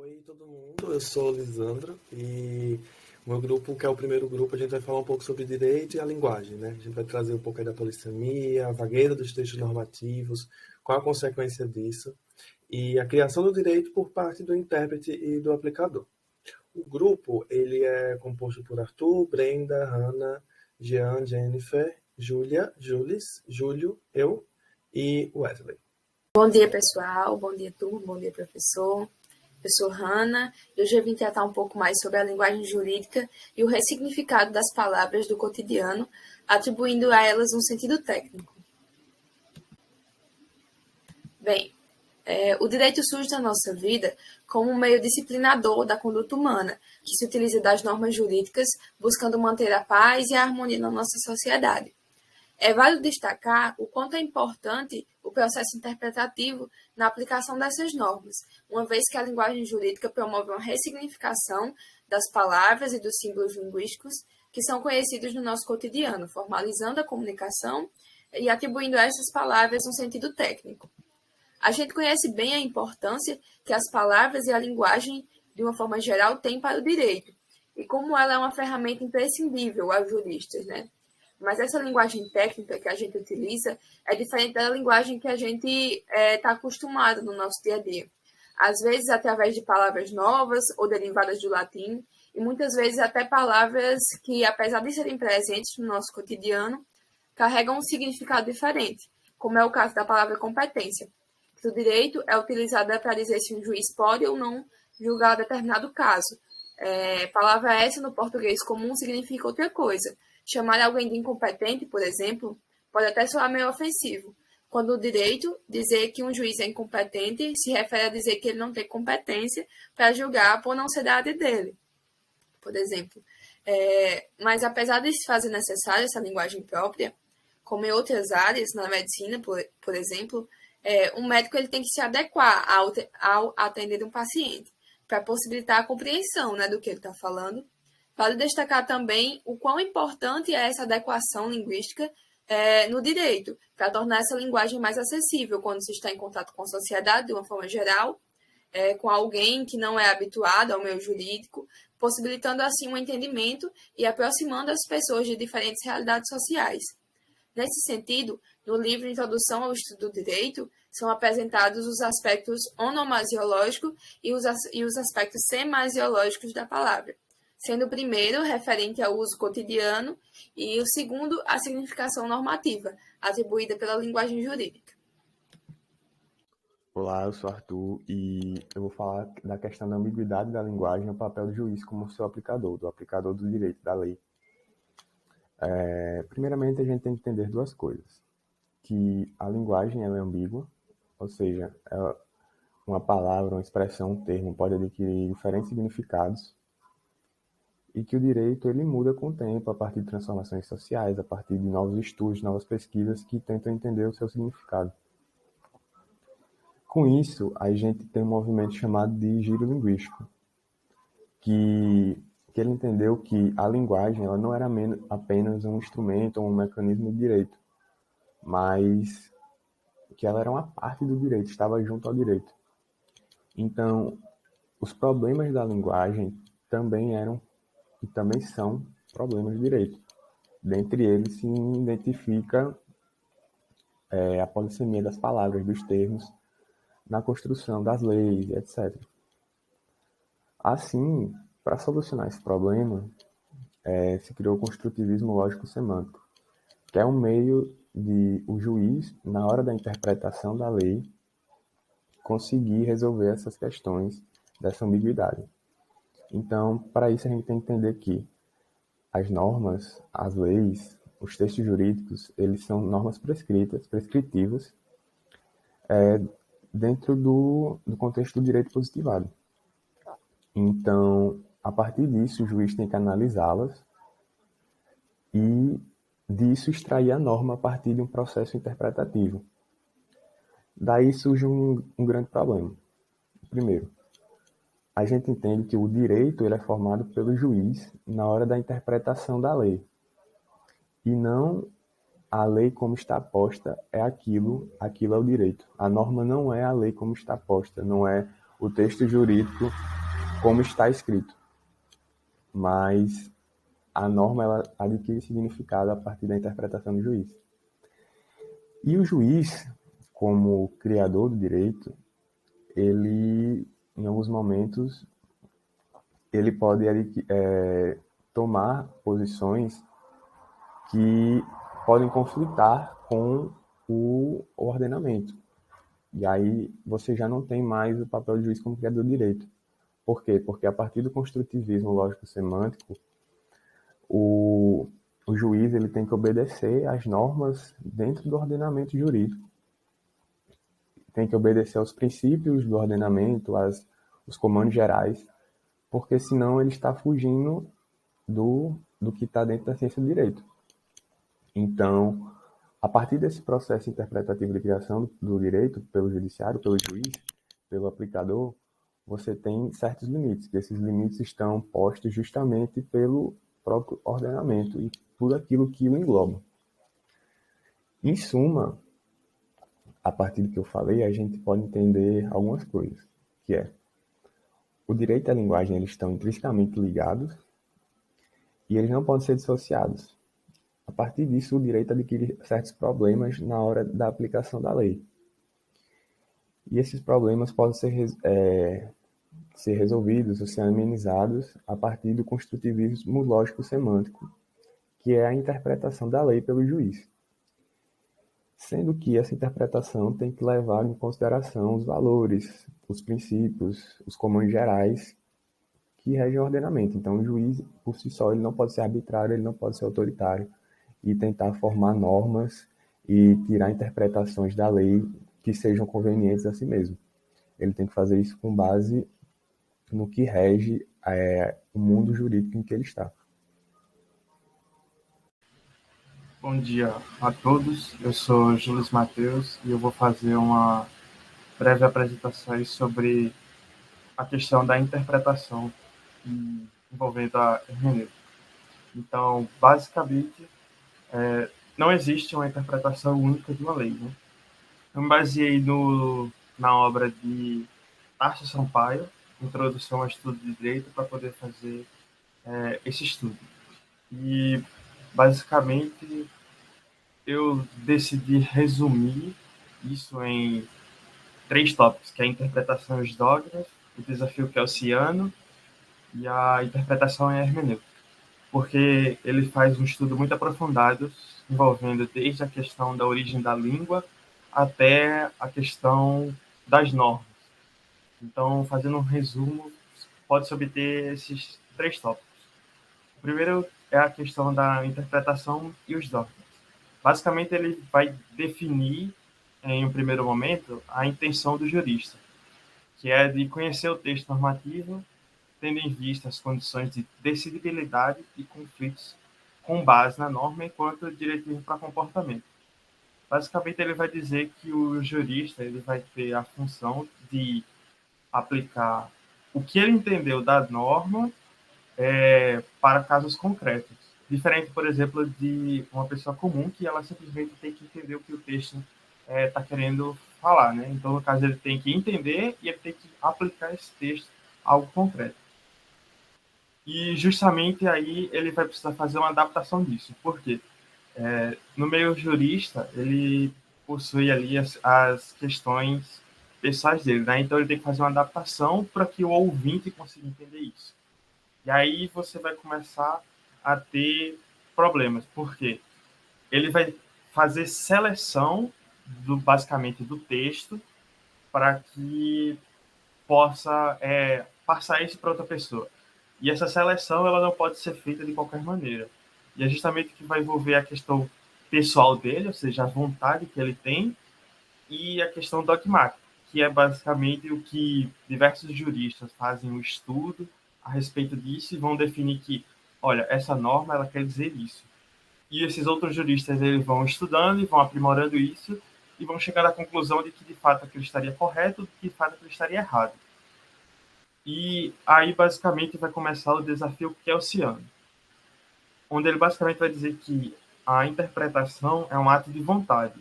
Oi, todo mundo. Eu sou o Lisandro e o meu grupo, que é o primeiro grupo, a gente vai falar um pouco sobre direito e a linguagem, né? A gente vai trazer um pouco aí da polissemia, a vagueira dos textos normativos, qual a consequência disso e a criação do direito por parte do intérprete e do aplicador. O grupo, ele é composto por Arthur, Brenda, Hannah, Jean, Jennifer, Júlia, Jules, Júlio, eu e Wesley. Bom dia, pessoal. Bom dia, turma. Bom dia, professor. Eu sou Hannah e hoje eu vim tratar um pouco mais sobre a linguagem jurídica e o ressignificado das palavras do cotidiano, atribuindo a elas um sentido técnico. Bem, o direito surge na nossa vida como um meio disciplinador da conduta humana, que se utiliza das normas jurídicas buscando manter a paz e a harmonia na nossa sociedade. É válido destacar o quanto é importante o processo interpretativo na aplicação dessas normas, uma vez que a linguagem jurídica promove uma ressignificação das palavras e dos símbolos linguísticos que são conhecidos no nosso cotidiano, formalizando a comunicação e atribuindo a essas palavras um sentido técnico. A gente conhece bem a importância que as palavras e a linguagem, de uma forma geral, têm para o direito, e como ela é uma ferramenta imprescindível aos juristas, né? Mas essa linguagem técnica que a gente utiliza é diferente da linguagem que a gente está acostumado no nosso dia a dia. Às vezes, através de palavras novas ou derivadas do latim, e muitas vezes até palavras que, apesar de serem presentes no nosso cotidiano, carregam um significado diferente, como é o caso da palavra competência, que no direito é utilizada para dizer se um juiz pode ou não julgar determinado caso. Palavra essa no português comum significa outra coisa. Chamar alguém de incompetente, por exemplo, pode até soar meio ofensivo. Quando o direito dizer que um juiz é incompetente se refere a dizer que ele não tem competência para julgar por não ser da área dele, por exemplo. Mas apesar de se fazer necessária essa linguagem própria, como em outras áreas, na medicina, por exemplo, um médico ele tem que se adequar ao atender um paciente, para possibilitar a compreensão, né, do que ele está falando. Vale destacar também o quão importante é essa adequação linguística no direito, para tornar essa linguagem mais acessível quando se está em contato com a sociedade, de uma forma geral, com alguém que não é habituado ao meio jurídico, possibilitando assim um entendimento e aproximando as pessoas de diferentes realidades sociais. Nesse sentido, no livro Introdução ao Estudo do Direito, são apresentados os aspectos onomasiológicos e os aspectos semasiológicos da palavra, sendo o primeiro referente ao uso cotidiano e o segundo a significação normativa, atribuída pela linguagem jurídica. Olá, eu sou Arthur e eu vou falar da questão da ambiguidade da linguagem e o papel do juiz como seu aplicador, do aplicador do direito, da lei. Primeiramente, a gente tem que entender duas coisas. Que a linguagem ela é ambígua, ou seja, uma palavra, uma expressão, um termo pode adquirir diferentes significados e que o direito ele muda com o tempo a partir de transformações sociais, a partir de novos estudos, novas pesquisas que tentam entender o seu significado. Com isso, a gente tem um movimento chamado de giro linguístico, que ele entendeu que a linguagem ela não era apenas um instrumento ou um mecanismo de direito, mas que ela era uma parte do direito, estava junto ao direito. Então, os problemas da linguagem também eram e também são problemas de direito. Dentre eles se identifica a polissemia das palavras, dos termos, na construção das leis, etc. Assim, para solucionar esse problema, se criou o construtivismo lógico-semântico, que é um meio de o juiz, na hora da interpretação da lei, conseguir resolver essas questões dessa ambiguidade. Então, para isso a gente tem que entender que as normas, as leis, os textos jurídicos, eles são normas prescritivas, dentro do contexto do direito positivado. Então, a partir disso, o juiz tem que analisá-las e disso extrair a norma a partir de um processo interpretativo. Daí surge um grande problema. Primeiro, a gente entende que o direito ele é formado pelo juiz na hora da interpretação da lei. E não a lei como está posta é aquilo é o direito. A norma não é a lei como está posta, não é o texto jurídico como está escrito, mas a norma ela adquire significado a partir da interpretação do juiz. E o juiz, como criador do direito, ele, em alguns momentos, ele pode tomar posições que podem conflitar com o ordenamento. E aí você já não tem mais o papel de juiz como criador do direito. Por quê? Porque a partir do construtivismo lógico-semântico, o juiz ele tem que obedecer às normas dentro do ordenamento jurídico. Tem que obedecer aos princípios do ordenamento, os comandos gerais, porque senão ele está fugindo do que está dentro da ciência do direito. Então, a partir desse processo interpretativo de criação do direito pelo judiciário, pelo juiz, pelo aplicador, você tem certos limites, e esses limites estão postos justamente pelo próprio ordenamento e tudo aquilo que o engloba. Em suma, a partir do que eu falei, a gente pode entender algumas coisas, que é o direito e a linguagem eles estão intrinsecamente ligados e eles não podem ser dissociados. A partir disso, o direito adquire certos problemas na hora da aplicação da lei. E esses problemas podem ser resolvidos ou ser amenizados a partir do construtivismo lógico-semântico, que é a interpretação da lei pelo juiz. Sendo que essa interpretação tem que levar em consideração os valores, os princípios, os comandos gerais que regem o ordenamento. Então, o juiz, por si só, ele não pode ser arbitrário, ele não pode ser autoritário e tentar formar normas e tirar interpretações da lei que sejam convenientes a si mesmo. Ele tem que fazer isso com base no que rege o mundo jurídico em que ele está. Bom dia a todos, eu sou Júlio Matheus e eu vou fazer uma breve apresentação aí sobre a questão da interpretação envolvendo a hermenêutica. Então, basicamente, não existe uma interpretação única de uma lei, né? Eu me baseei na obra de Tarso Sampaio, Introdução ao Estudo de Direito, para poder fazer esse estudo. E, basicamente, eu decidi resumir isso em 3 tópicos, que é a interpretação e os dogmas, o desafio kelsiano e a interpretação e a hermenêutica, porque ele faz um estudo muito aprofundado, envolvendo desde a questão da origem da língua até a questão das normas. Então, fazendo um resumo, pode-se obter esses 3 tópicos. O primeiro é a questão da interpretação e os dogmas. Basicamente, ele vai definir, em um primeiro momento, a intenção do jurista, que é de conhecer o texto normativo, tendo em vista as condições de decidibilidade e conflitos com base na norma enquanto diretriz para comportamento. Basicamente, ele vai dizer que o jurista ele vai ter a função de aplicar o que ele entendeu da norma para casos concretos. Diferente, por exemplo, de uma pessoa comum, que ela simplesmente tem que entender o que o texto está querendo falar, né? Então, no caso, ele tem que entender e ele tem que aplicar esse texto a algo concreto. E, justamente, aí ele vai precisar fazer uma adaptação disso. Por quê? No meio jurista, ele possui ali as questões pessoais dele, né? Então, ele tem que fazer uma adaptação para que o ouvinte consiga entender isso. E aí você vai começar a ter problemas. Por quê? Ele vai fazer seleção, basicamente, do texto para que possa passar isso para outra pessoa. E essa seleção ela não pode ser feita de qualquer maneira. E é justamente que vai envolver a questão pessoal dele, ou seja, a vontade que ele tem, e a questão dogmática, que é basicamente o que diversos juristas fazem um estudo a respeito disso e vão definir que, olha, essa norma ela quer dizer isso. E esses outros juristas eles vão estudando e vão aprimorando isso e vão chegar à conclusão de que, de fato, aquilo estaria correto, de que, de fato, aquilo estaria errado. E aí, basicamente, vai começar o desafio kelsiano, onde ele basicamente vai dizer que a interpretação é um ato de vontade.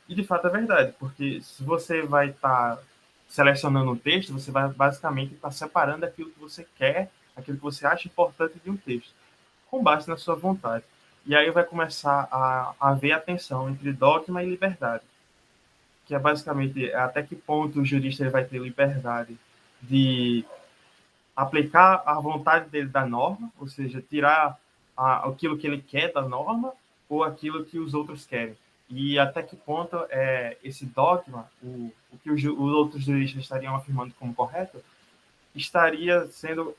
E, de fato, é verdade, porque se você vai estar selecionando um texto, você vai basicamente estar separando aquilo que você quer, aquilo que você acha importante de um texto, com base na sua vontade. E aí vai começar a haver a tensão entre dogma e liberdade, que é basicamente até que ponto o jurista ele vai ter liberdade de aplicar a vontade dele da norma, ou seja, tirar aquilo que ele quer da norma ou aquilo que os outros querem. E até que ponto esse dogma, o que os outros juristas estariam afirmando como correto, estaria sendo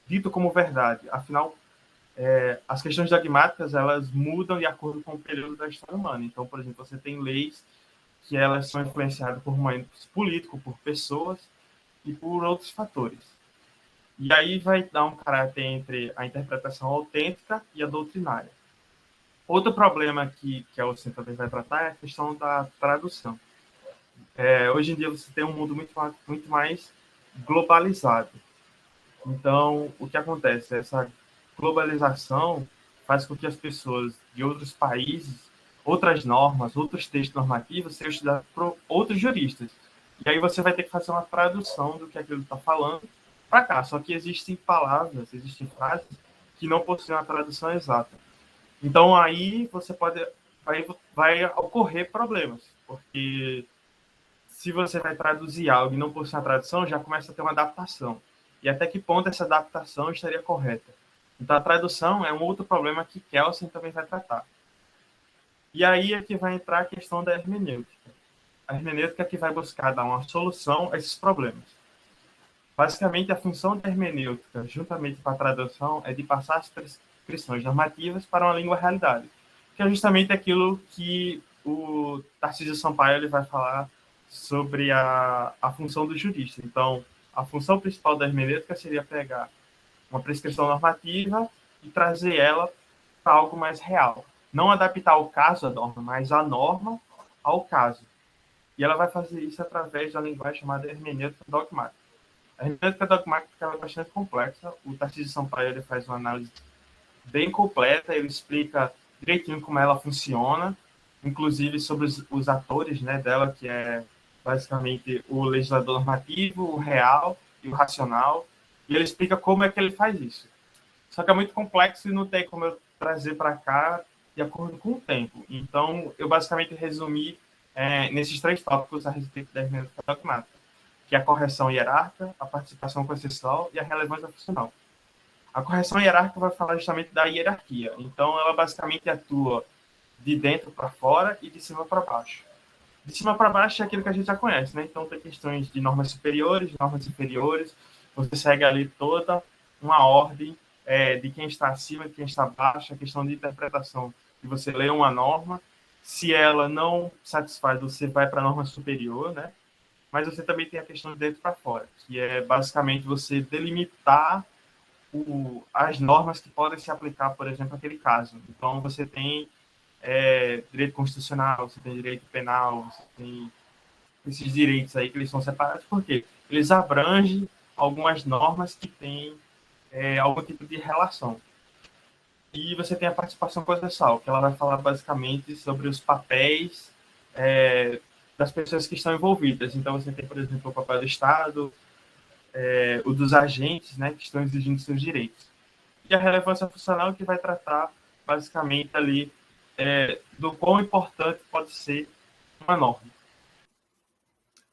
dito como verdade. Afinal, as questões dogmáticas elas mudam de acordo com o período da história humana. Então, por exemplo, você tem leis que elas são influenciadas por momentos políticos, por pessoas e por outros fatores. E aí vai dar um caráter entre a interpretação autêntica e a doutrinária. Outro problema que a OCEN também vai tratar é a questão da tradução. Hoje em dia você tem um mundo muito mais globalizado. Então, o que acontece? Essa globalização faz com que as pessoas de outros países, outras normas, outros textos normativos sejam estudados por outros juristas. E aí você vai ter que fazer uma tradução do que aquilo está falando para cá. Só que existem palavras, existem frases que não possuem uma tradução exata. Então, aí vai ocorrer problemas, porque se você vai traduzir algo e não possui uma tradução, já começa a ter uma adaptação. E até que ponto essa adaptação estaria correta? Então, a tradução é um outro problema que Kelsen também vai tratar. E aí é que vai entrar a questão da hermenêutica. A hermenêutica é que vai buscar dar uma solução a esses problemas. Basicamente, a função da hermenêutica, juntamente com a tradução, é de passar as prescrições normativas para uma língua realidade, que é justamente aquilo que o Tarcísio Sampaio ele vai falar sobre a função do jurista. Então, a função principal da hermenêutica seria pegar uma prescrição normativa e trazer ela para algo mais real. Não adaptar o caso à norma, mas a norma ao caso. E ela vai fazer isso através da linguagem chamada hermenêutica dogmática. A hermenêutica dogmática é bastante complexa. O Tarcísio Sampaio ele faz uma análise bem completa, ele explica direitinho como ela funciona, inclusive sobre os atores, né, dela, que é basicamente o legislador normativo, o real e o racional, e ele explica como é que ele faz isso. Só que é muito complexo e não tem como eu trazer para cá de acordo com o tempo. Então, eu basicamente resumi nesses 3 tópicos a respeito da hermenêutica dogmática, que é a correção hierárquica, a participação processual e a relevância funcional. A correção hierárquica vai falar justamente da hierarquia. Então, ela basicamente atua de dentro para fora e de cima para baixo. De cima para baixo é aquilo que a gente já conhece, né? Então, tem questões de normas superiores, normas inferiores. Você segue ali toda uma ordem de quem está acima, de quem está abaixo, a questão de interpretação. Se você lê uma norma, se ela não satisfaz, você vai para a norma superior, né? Mas você também tem a questão de dentro para fora, que é basicamente você delimitar as normas que podem se aplicar, por exemplo, naquele caso. Então, você tem direito constitucional, você tem direito penal, você tem esses direitos aí que eles são separados, porque eles abrangem algumas normas que têm algum tipo de relação. E você tem a participação processual, que ela vai falar basicamente sobre os papéis das pessoas que estão envolvidas. Então, você tem, por exemplo, o papel do Estado, o dos agentes, né, que estão exigindo seus direitos. E a relevância funcional que vai tratar, basicamente, ali do quão importante pode ser uma norma.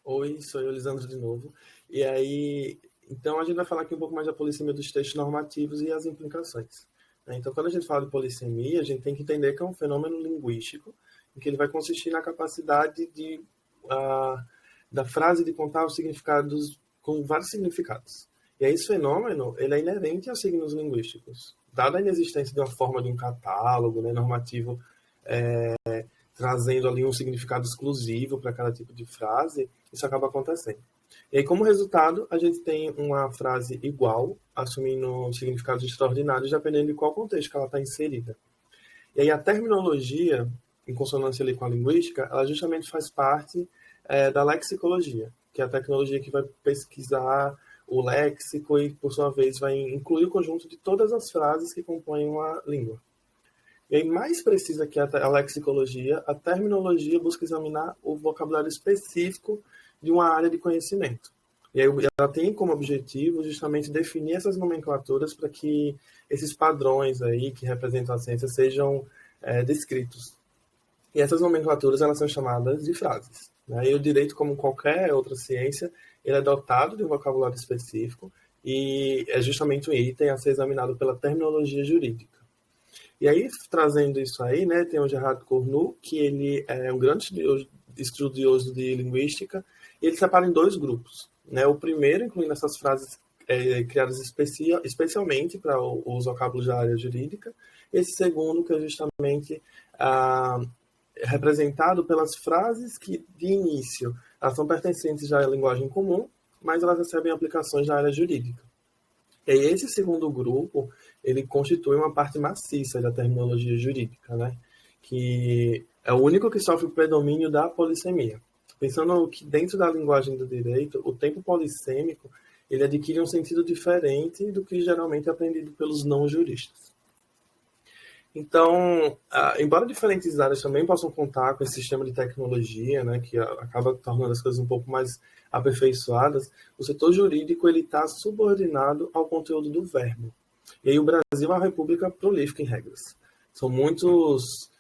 Oi, sou eu, Lisandro, de novo. E aí, então a gente vai falar aqui um pouco mais da polissemia dos textos normativos e as implicações. Então, quando a gente fala de polissemia, a gente tem que entender que é um fenômeno linguístico, em que ele vai consistir na capacidade da frase de contar os significados com vários significados. E aí, esse fenômeno ele é inerente aos signos linguísticos. Dada a inexistência de uma forma de um catálogo, né, normativo, trazendo ali um significado exclusivo para cada tipo de frase, isso acaba acontecendo. E aí, como resultado, a gente tem uma frase igual, assumindo significados extraordinários, dependendo de qual contexto que ela está inserida. E aí, a terminologia, em consonância ali com a linguística, ela justamente faz parte da lexicologia, que é a tecnologia que vai pesquisar o léxico e, por sua vez, vai incluir o conjunto de todas as frases que compõem uma língua. E aí, mais precisa que a lexicologia, a terminologia busca examinar o vocabulário específico de uma área de conhecimento. E aí ela tem como objetivo justamente definir essas nomenclaturas para que esses padrões aí que representam a ciência sejam descritos. E essas nomenclaturas elas são chamadas de frases, né? E o direito, como qualquer outra ciência, ele é dotado de um vocabulário específico e é justamente um item a ser examinado pela terminologia jurídica. E aí, trazendo isso aí, né, tem o Gerard Cornu, que ele é um grande estudioso de linguística, e ele separa em dois grupos. Né? O primeiro, incluindo essas frases criadas especialmente para os vocábulos da área jurídica. Esse segundo, que é justamente representado pelas frases que, de início, elas são pertencentes já à linguagem comum, mas elas recebem aplicações na área jurídica. E esse segundo grupo, ele constitui uma parte maciça da terminologia jurídica, né? Que é o único que sofre o predomínio da polissemia. Pensando que dentro da linguagem do direito, o tempo polissêmico ele adquire um sentido diferente do que geralmente é aprendido pelos não-juristas. Então, embora diferentes áreas também possam contar com esse sistema de tecnologia, né, que acaba tornando as coisas um pouco mais aperfeiçoadas, o setor jurídico está subordinado ao conteúdo do verbo. E aí o Brasil é uma república prolífica em regras. São muitos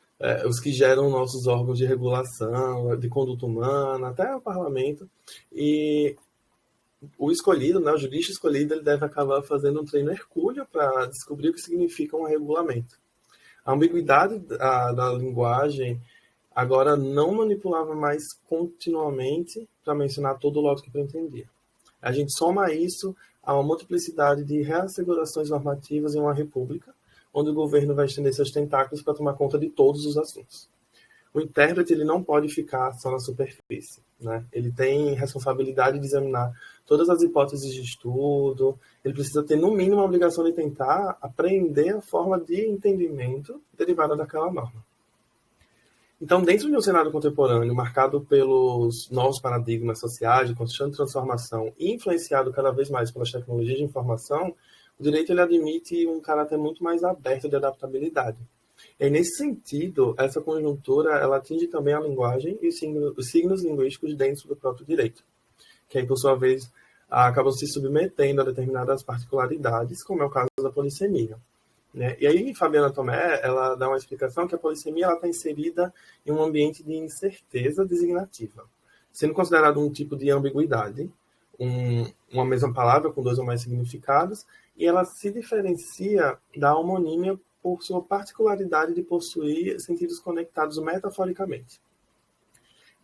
os que geram nossos órgãos de regulação, de conduta humana, até o parlamento. E o escolhido, né, o jurista escolhido, ele deve acabar fazendo um treino hercúleo para descobrir o que significa um regulamento. A ambiguidade da linguagem agora não manipulava mais continuamente para mencionar todo o lote que pretendia. A gente soma isso a uma multiplicidade de reassegurações normativas em uma república, onde o governo vai estender seus tentáculos para tomar conta de todos os assuntos. O intérprete ele não pode ficar só na superfície, né? Ele tem responsabilidade de examinar todas as hipóteses de estudo, ele precisa ter, no mínimo, a obrigação de tentar apreender a forma de entendimento derivada daquela norma. Então, dentro de um cenário contemporâneo marcado pelos novos paradigmas sociais de constante transformação e influenciado cada vez mais pelas tecnologias de informação, o direito ele admite um caráter muito mais aberto de adaptabilidade. E nesse sentido, essa conjuntura ela atinge também a linguagem e os signos linguísticos dentro do próprio direito, que aí, por sua vez, acabam se submetendo a determinadas particularidades, como é o caso da polissemia. Né? E aí, Fabiana Tomé, ela dá uma explicação que a polissemia está inserida em um ambiente de incerteza designativa, sendo considerado um tipo de ambiguidade, uma mesma palavra com dois ou mais significados, e ela se diferencia da homonímia por sua particularidade de possuir sentidos conectados metaforicamente.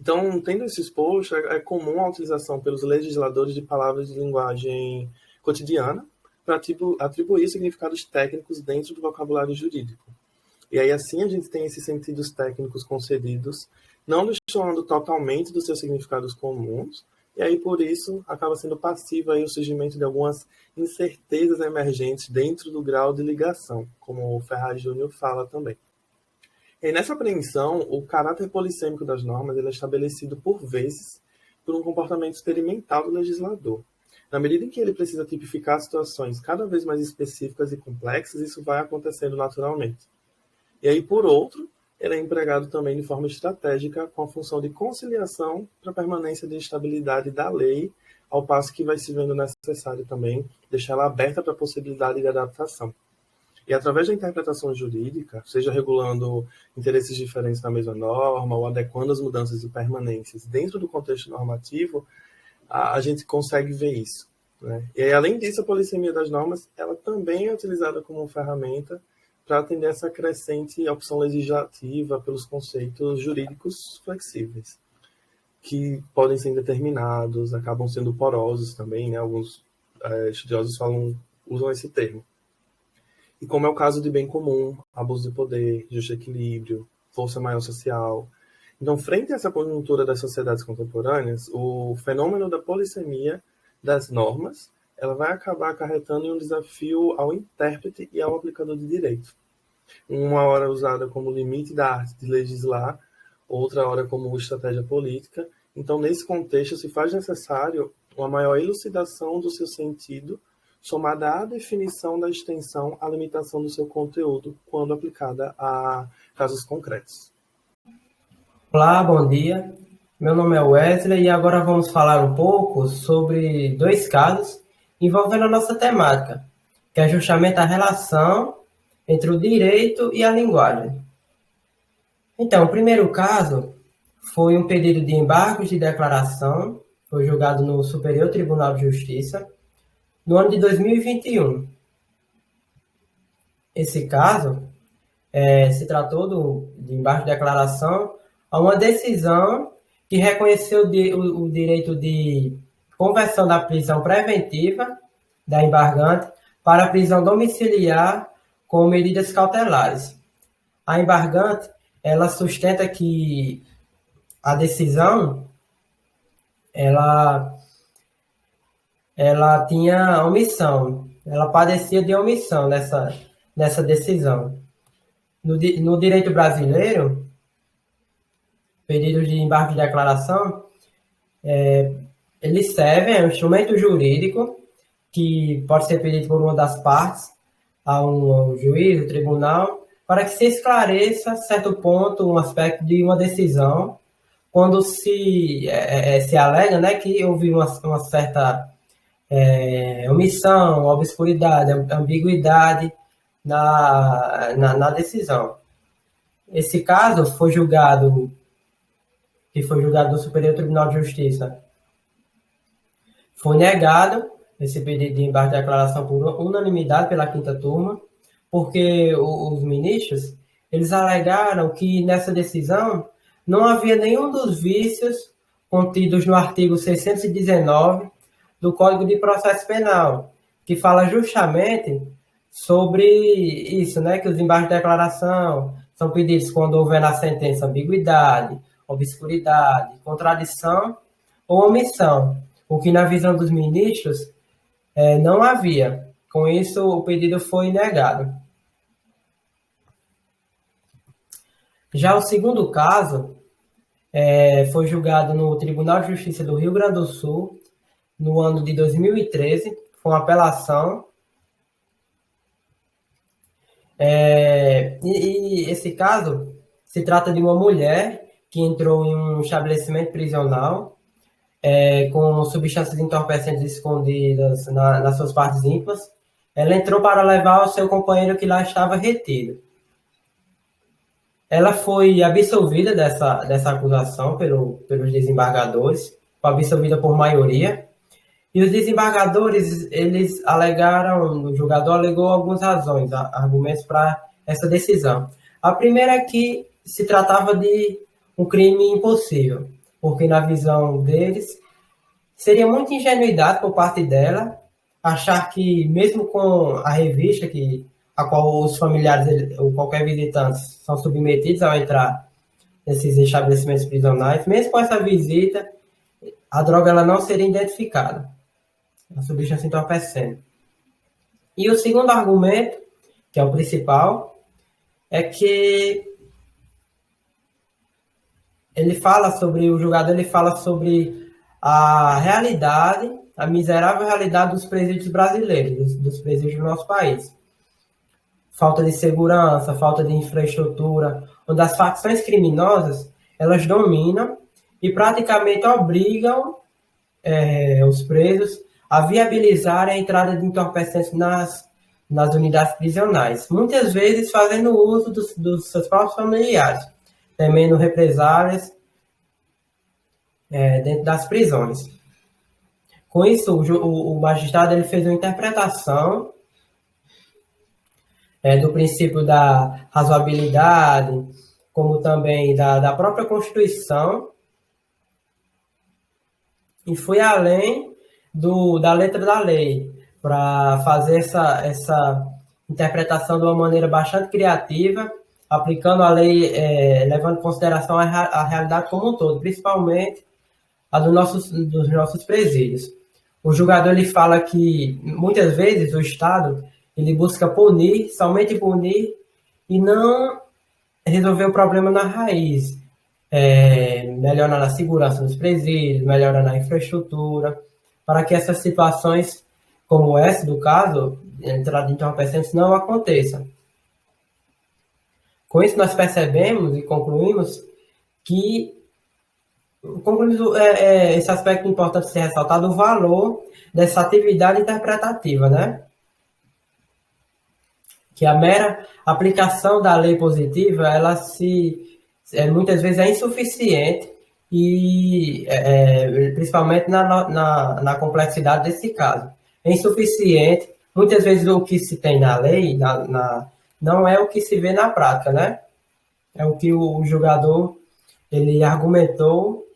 Então, tendo isso exposto, é comum a utilização pelos legisladores de palavras de linguagem cotidiana para atribuir significados técnicos dentro do vocabulário jurídico. E aí, assim, a gente tem esses sentidos técnicos concedidos, não destoando totalmente dos seus significados comuns, e aí, por isso, acaba sendo passivo aí o surgimento de algumas incertezas emergentes dentro do grau de ligação, como o Ferraz Júnior fala também. E nessa apreensão, o caráter polissêmico das normas ele é estabelecido, por vezes, por um comportamento experimental do legislador. Na medida em que ele precisa tipificar situações cada vez mais específicas e complexas, isso vai acontecendo naturalmente. E aí, por outro, ele é empregado também de forma estratégica com a função de conciliação para a permanência de estabilidade da lei, ao passo que vai se vendo necessário também deixá-la aberta para a possibilidade de adaptação. E através da interpretação jurídica, seja regulando interesses diferentes na mesma norma ou adequando as mudanças e permanências dentro do contexto normativo, a gente consegue ver isso. Né? E aí, além disso, a polissemia das normas ela também é utilizada como ferramenta para atender essa crescente opção legislativa pelos conceitos jurídicos flexíveis, que podem ser indeterminados, acabam sendo porosos também, né? Alguns estudiosos usam esse termo. E como é o caso de bem comum, abuso de poder, justo equilíbrio, força maior social. Então, frente a essa conjuntura das sociedades contemporâneas, o fenômeno da polissemia das normas ela vai acabar acarretando em um desafio ao intérprete e ao aplicador de direito. Uma hora usada como limite da arte de legislar, outra hora como estratégia política. Então, nesse contexto, se faz necessário uma maior elucidação do seu sentido, somada à definição da extensão, à limitação do seu conteúdo, quando aplicada a casos concretos. Olá, bom dia. Meu nome é Wesley e agora vamos falar um pouco sobre dois casos envolvendo a nossa temática, que é justamente a relação entre o direito e a linguagem. Então, o primeiro caso foi um pedido de embargos de declaração, foi julgado no Superior Tribunal de Justiça, no ano de 2021. Esse caso se tratou de embargo de declaração a uma decisão que reconheceu o direito de conversão da prisão preventiva da embargante para a prisão domiciliar com medidas cautelares. A embargante, ela sustenta que a decisão ela tinha omissão, ela padecia de omissão nessa decisão. No direito brasileiro, pedidos de embargo de declaração, eles servem, é um instrumento jurídico que pode ser pedido por uma das partes ao juiz, ao tribunal, para que se esclareça certo ponto, um aspecto de uma decisão, quando se alega, né, que houve uma certa omissão, obscuridade, ambiguidade na decisão. Esse caso foi julgado no Superior Tribunal de Justiça. Foi negado esse pedido de embargo de declaração por unanimidade pela quinta turma, porque os ministros, eles alegaram que nessa decisão não havia nenhum dos vícios contidos no artigo 619 do Código de Processo Penal, que fala justamente sobre isso, né, que os embargos de declaração são pedidos quando houver na sentença ambiguidade, obscuridade, contradição ou omissão, o que na visão dos ministros não havia. Com isso, o pedido foi negado. Já o segundo caso foi julgado no Tribunal de Justiça do Rio Grande do Sul, no ano de 2013, foi uma apelação. E esse caso se trata de uma mulher que entrou em um estabelecimento prisional com substâncias entorpecentes escondidas nas suas partes íntimas. Ela entrou para levar o seu companheiro que lá estava retido. Ela foi absolvida dessa acusação pelos desembargadores, foi absolvida por maioria. E os desembargadores, eles alegaram, o julgador alegou algumas razões, argumentos para essa decisão. A primeira é que se tratava de um crime impossível, porque na visão deles, seria muita ingenuidade por parte dela achar que, mesmo com a revista a qual os familiares ou qualquer visitante são submetidos ao entrar nesses estabelecimentos prisionais, mesmo com essa visita, a droga ela não seria identificada, a substância entorpecente. E o segundo argumento, que é o principal, é que o julgador fala sobre a realidade, a miserável realidade dos presídios brasileiros, dos presídios do nosso país. Falta de segurança, falta de infraestrutura, onde as facções criminosas, elas dominam e praticamente obrigam os presos a viabilizar a entrada de entorpecentes nas unidades prisionais, muitas vezes fazendo uso dos seus próprios familiares, temendo represálias dentro das prisões. Com isso, o magistrado ele fez uma interpretação do princípio da razoabilidade, como também da própria Constituição, e foi além da letra da lei, para fazer essa interpretação de uma maneira bastante criativa, aplicando a lei, levando em consideração a realidade como um todo, principalmente a dos nossos presídios. O julgador ele fala que, muitas vezes, o Estado ele busca punir, somente punir, e não resolver o problema na raiz, melhorando a segurança dos presídios, melhorando a infraestrutura, para que essas situações, como essa do caso, entrada de entorpecentes, não aconteçam. Com isso, nós percebemos e concluímos que concluindo, esse aspecto importante ser ressaltado, o valor dessa atividade interpretativa, né? Que a mera aplicação da lei positiva, ela muitas vezes é insuficiente e principalmente na complexidade desse caso. É insuficiente, muitas vezes o que se tem na lei não é o que se vê na prática, né? É o que o jogador ele argumentou,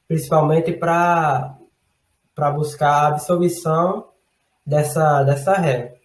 principalmente para buscar a absolvição dessa regra.